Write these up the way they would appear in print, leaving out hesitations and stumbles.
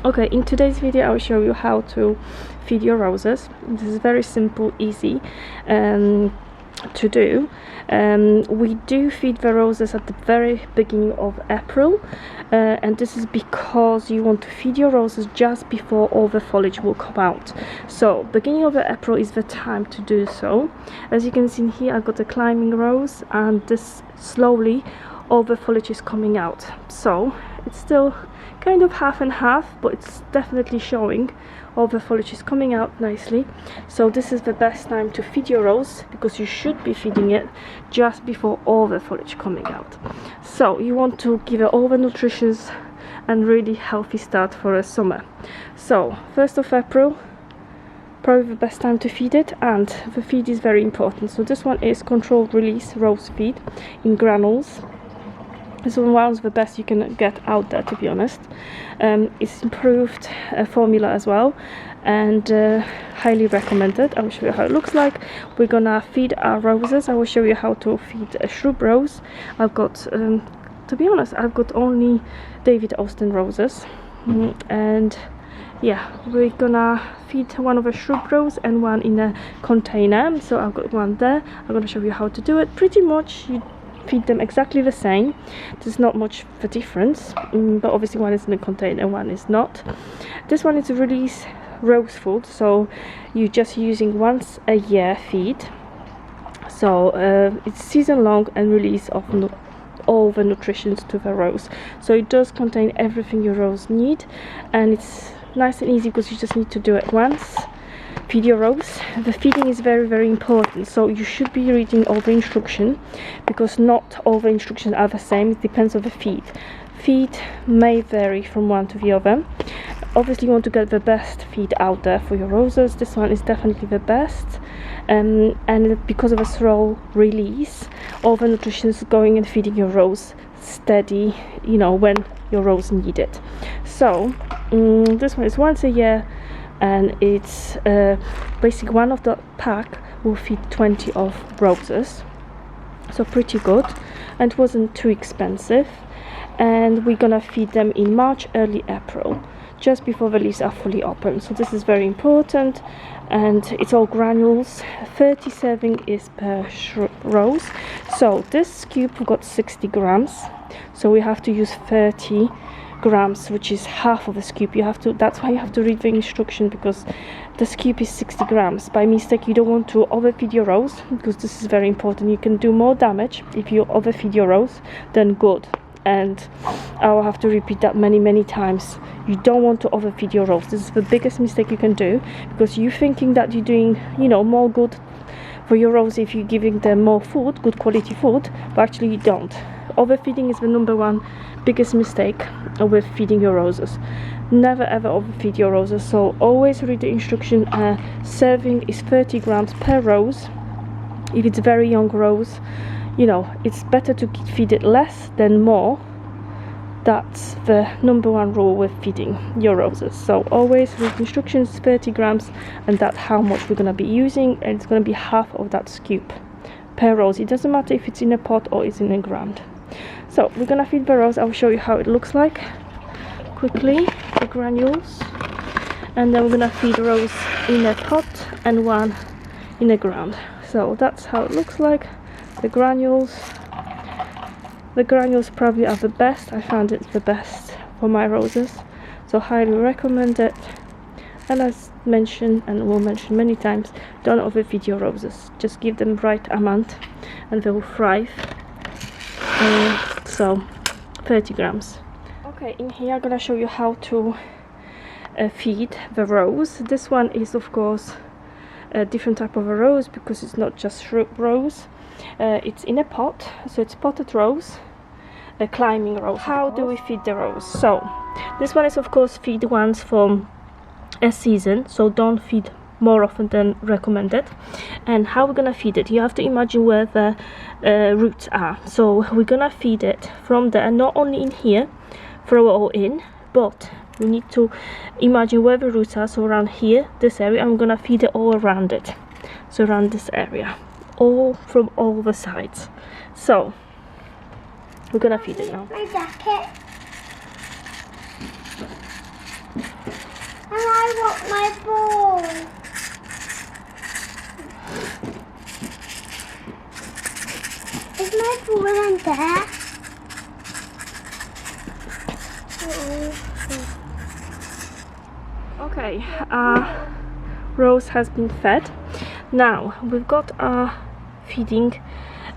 Okay, in today's video I will show you how to feed your roses. This is very simple, easy to do. We do feed the roses at the very beginning of April, and this is because you want to feed your roses just before all the foliage will come out. So beginning of April is the time to do so. As you can see here, I've got a climbing rose, and this slowly all the foliage is coming out. So it's still kind of half and half, but it's definitely showing all the foliage is coming out nicely. So this is the best time to feed your rose, because you should be feeding it just before all the foliage coming out. So you want to give it all the nutrition and really healthy start for a summer. So 1st of April, probably the best time to feed it, and the feed is very important. So this one is controlled release rose feed in granules. This one is the best you can get out there, to be honest. It's improved formula as well, and highly recommended. I will show you how it looks like. We're gonna feed our roses. I will show you how to feed a shrub rose. I've got, to be honest, I've got only David Austin roses, and yeah, we're gonna feed one of a shrub rose and one in a container. So I've got one there. I'm gonna show you how to do it. Pretty much you feed them exactly the same. There's not much of a difference, but obviously one is in a container and one is not. This one is a release rose food, so you're just using once a year feed. So it's season long and release of all the nutrition to the rose. So it does contain everything your rose need, and it's nice and easy because you just need to do it once. Feed your rose. The feeding is very important, so you should be reading all the instruction, because not all the instructions are the same. It depends on the feed. Feed may vary from one to the other. Obviously you want to get the best feed out there for your roses. This one is definitely the best, and because of a slow release, all the nutrition is going and feeding your rose steady, you know, when your rose need it. So this one is once a year, and it's basically one of the pack will feed 20 of roses, so pretty good, and it wasn't too expensive. And we're gonna feed them in March, early April, just before the leaves are fully open. So this is very important, and it's all granules. 30 serving is per rose. So this scoop got 60 grams, so we have to use 30 grams, which is half of a scoop. That's why you have to read the instruction, because the scoop is 60 grams. By mistake, you don't want to overfeed your rose, because this is very important. You can do more damage if you overfeed your rose than good, and I will have to repeat that many times. You don't want to overfeed your rose. This is the biggest mistake you can do, because you're thinking that you're doing, you know, more good for your rose if you're giving them more food, good quality food, but actually you don't. Overfeeding is the number one biggest mistake with feeding your roses. Never ever overfeed your roses, so always read the instruction. Serving is 30 grams per rose. If it's a very young rose, you know, it's better to feed it less than more. That's the number one rule with feeding your roses. So always read the instructions, 30 grams, and that's how much we're going to be using, and it's going to be half of that scoop per rose. It doesn't matter if it's in a pot or it's in a ground. So we're gonna feed the rose. I'll show you how it looks like quickly, the granules, and then we're gonna feed rose in a pot and one in a ground. So that's how it looks like. The granules probably are the best. I found it the best for my roses, so highly recommend it. And as mentioned, and will mention many times, don't overfeed your roses. Just give them right amount and they will thrive. So 30 grams. Okay, in here I'm gonna show you how to feed the rose. This one is of course a different type of a rose, because it's not just shrub rose. It's in a pot, so it's potted rose, a climbing rose. How do we feed the rose? So this one is of course feed once for a season, so don't feed more often than recommended. And how we're gonna feed it, you have to imagine where the roots are. So we're gonna feed it from there, not only in here, throw it all in, but we need to imagine where the roots are. So around here, this area, I'm gonna feed it all around it, so around this area, all from all the sides. So we're gonna feed it now. My jacket. want my ball. Is my ball in there? Okay, Rose has been fed. Now we've got our feeding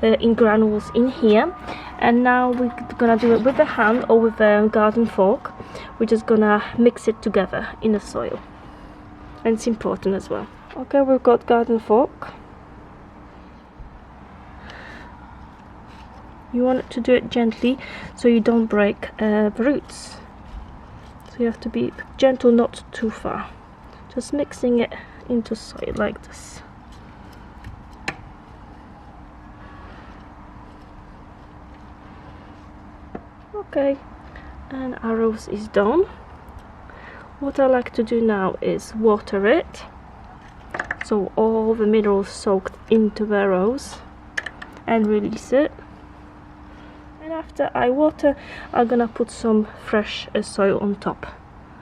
in granules in here, and now we're gonna do it with the hand or with a garden fork. We're just gonna mix it together in the soil, and it's important as well. Okay, we've got garden fork. You want to do it gently so you don't break the roots. So you have to be gentle, not too far. Just mixing it into soil like this. Okay, and our rose is done. What I like to do now is water it, so all the minerals soaked into the rose, and release it. And after I water, I'm gonna put some fresh soil on top,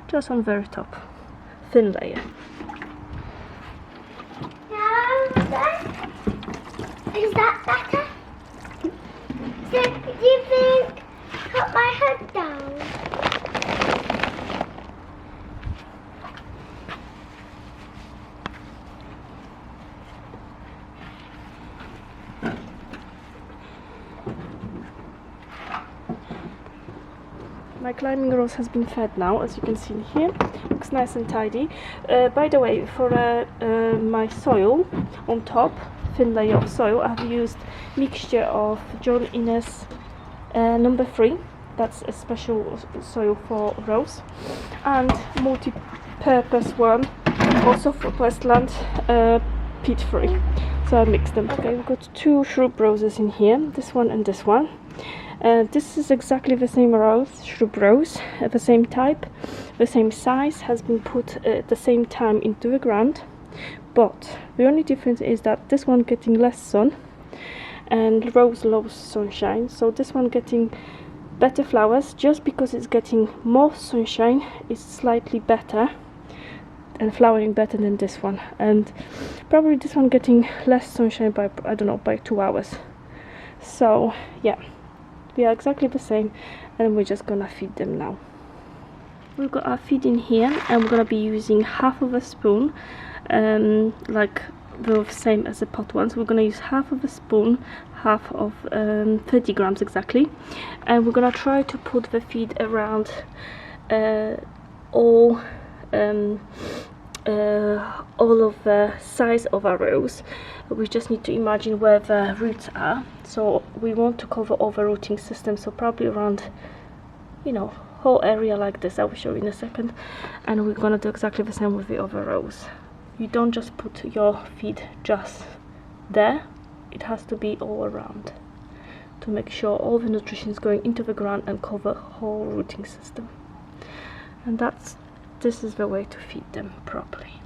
just on very top, thin layer. Is that better? So, do you think put my head down? My climbing rose has been fed now, as you can see in here. Looks nice and tidy. By the way, for my soil on top, thin layer of soil, I've used mixture of John Innes number 3. That's a special soil for rose, and multi-purpose one, also for Westland, peat free. So I mixed them. Okay, we've got 2 shrub roses in here, this one and this one. This is exactly the same rose, shrub rose, the same type, the same size, has been put at the same time into the ground, but the only difference is that this one getting less sun, and rose loves sunshine, so this one getting better flowers. Just because it's getting more sunshine, it's slightly better and flowering better than this one, and probably this one getting less sunshine by, I don't know, by 2 hours. So yeah, they are exactly the same, and we're just gonna feed them now. We've got our feed in here, and we're gonna be using half of a spoon, like the same as the pot ones. We're gonna use half of a spoon, half of 30 grams exactly, and we're gonna try to put the feed around all of the size of our rose. We just need to imagine where the roots are, so we want to cover all the rooting system, so probably around, you know, whole area like this. I will show you in a second. And we're gonna do exactly the same with the other rows. You don't just put your feed just there, it has to be all around to make sure all the nutrition is going into the ground and cover whole rooting system. And this is the way to feed them properly.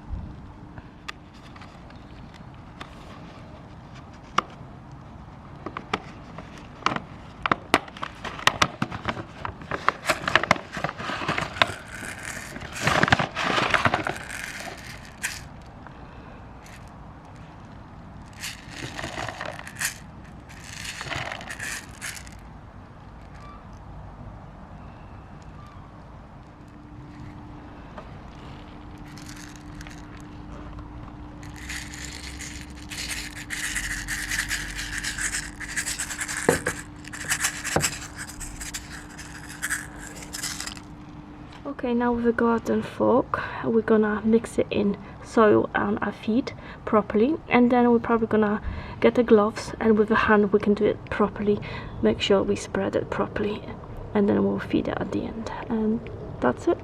Okay, now with the garden fork, we're gonna mix it in soil and our feed properly, and then we're probably gonna get the gloves, and with the hand we can do it properly, make sure we spread it properly, and then we'll feed it at the end. And that's it.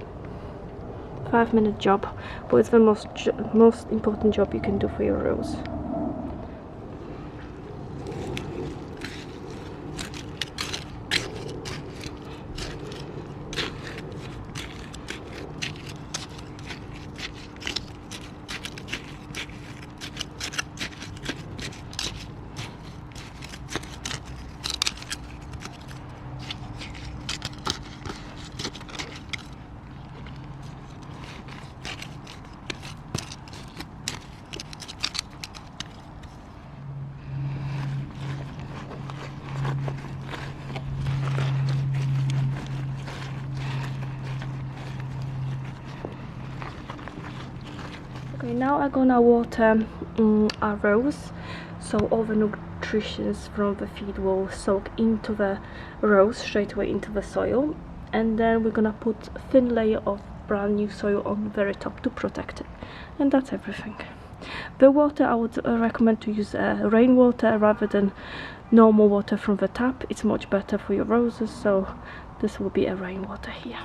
5-minute job, but it's the most important job you can do for your rose. Okay, now I'm gonna water our rose, so all the nutrition from the feed will soak into the rose, straight away into the soil, and then we're gonna put a thin layer of brand new soil on the very top to protect it, and that's everything. The water, I would recommend to use rainwater rather than normal water from the tap. It's much better for your roses, so this will be a rainwater here.